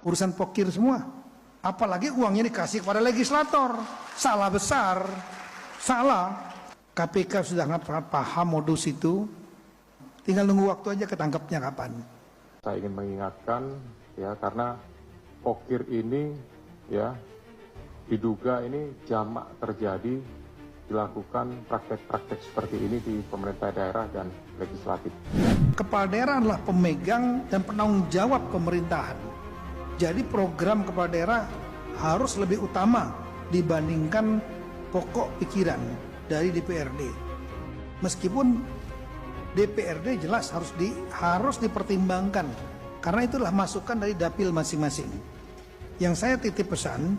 urusan pokir semua. Apalagi uangnya dikasih kepada legislator. Salah besar. Salah. KPK sudah sangat paham modus itu. Tinggal nunggu waktu aja ketangkapnya kapan. Saya ingin mengingatkan ya, karena pokir ini ya diduga ini jamak terjadi, dilakukan praktek-praktek seperti ini di pemerintah daerah dan legislatif. Kepala daerah adalah pemegang dan penanggung jawab pemerintahan. Jadi program kepala daerah harus lebih utama dibandingkan pokok pikiran dari DPRD. Meskipun DPRD jelas harus dipertimbangkan karena itulah masukan dari dapil masing-masing. Yang saya titip pesan,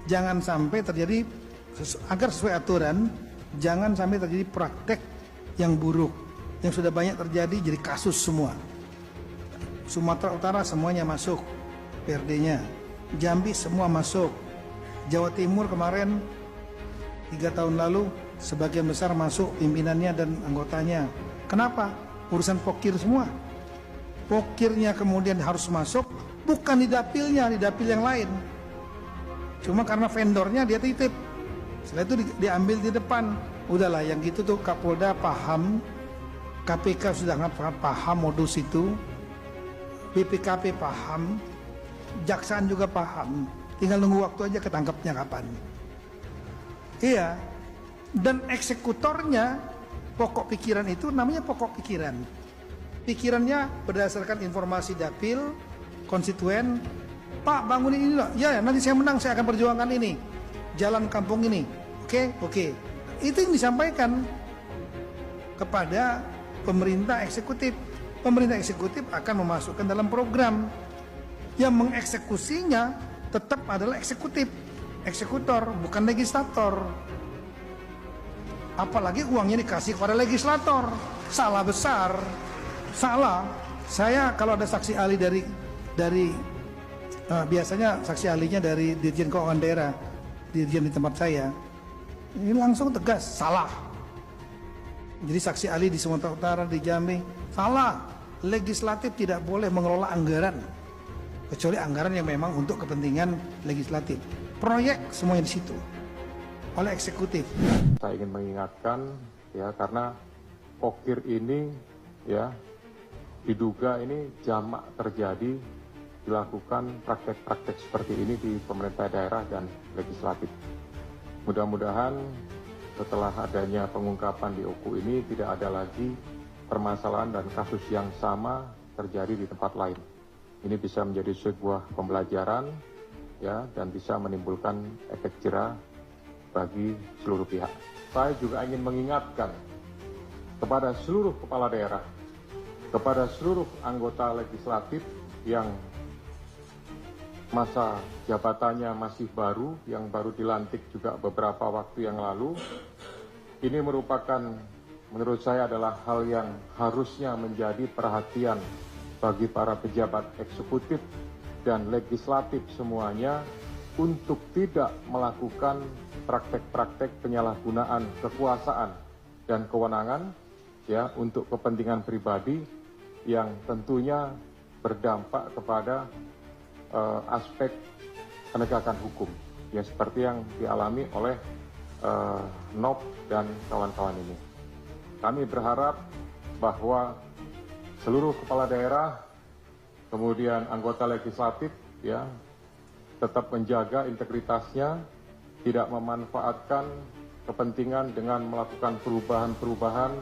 jangan sampai terjadi, agar sesuai aturan, jangan sampai terjadi praktek yang buruk yang sudah banyak terjadi jadi kasus semua. Sumatera Utara semuanya masuk PRD-nya, Jambi semua masuk, Jawa Timur kemarin 3 tahun lalu sebagian besar masuk pimpinannya dan anggotanya. Kenapa? Urusan pokir semua. Pokirnya kemudian harus masuk, bukan di dapilnya, di dapil yang lain. Cuma karena vendornya dia titip. Setelah itu diambil di depan. Udahlah, yang gitu tuh Kapolda paham, KPK sudah sangat paham modus itu, BPKP paham, Jaksaan juga paham. Tinggal nunggu waktu aja ketangkapnya kapan. Iya, dan eksekutornya pokok pikiran itu namanya pokok pikiran. Pikirannya berdasarkan informasi dapil, konstituen. Pak, bangunin ini loh. Ya, nanti saya menang, saya akan perjuangkan ini. Jalan kampung ini. Oke. Itu yang disampaikan kepada pemerintah eksekutif. Pemerintah eksekutif akan memasukkan dalam program. Yang mengeksekusinya tetap adalah eksekutif. Eksekutor, bukan legislator. Apalagi uangnya dikasih kepada legislator. Salah besar. Salah. Saya kalau ada saksi ahli dari biasanya saksi ahlinya dari Dirjen Keuangan Daerah, Dirjen di tempat saya, ini langsung tegas, salah. Jadi saksi ahli di Sumatera Utara, di Jambi, salah. Legislatif tidak boleh mengelola anggaran, kecuali anggaran yang memang untuk kepentingan legislatif. Proyek semuanya di situ, oleh eksekutif. Saya ingin mengingatkan ya, karena pokir ini ya diduga ini jamak terjadi, dilakukan praktek-praktek seperti ini di pemerintah daerah dan legislatif. Mudah-mudahan setelah adanya pengungkapan di OKU ini tidak ada lagi permasalahan dan kasus yang sama terjadi di tempat lain. Ini bisa menjadi sebuah pembelajaran ya, dan bisa menimbulkan efek jera bagi seluruh pihak. Saya juga ingin mengingatkan kepada seluruh kepala daerah, kepada seluruh anggota legislatif yang masa jabatannya masih baru, yang baru dilantik juga beberapa waktu yang lalu. Ini merupakan, menurut saya adalah hal yang harusnya menjadi perhatian bagi para pejabat eksekutif dan legislatif semuanya untuk tidak melakukan praktek-praktek penyalahgunaan kekuasaan dan kewenangan ya untuk kepentingan pribadi yang tentunya berdampak kepada aspek penegakan hukum ya, seperti yang dialami oleh Nop dan kawan-kawan ini. Kami berharap bahwa seluruh kepala daerah kemudian anggota legislatif ya tetap menjaga integritasnya, tidak memanfaatkan kepentingan dengan melakukan perubahan-perubahan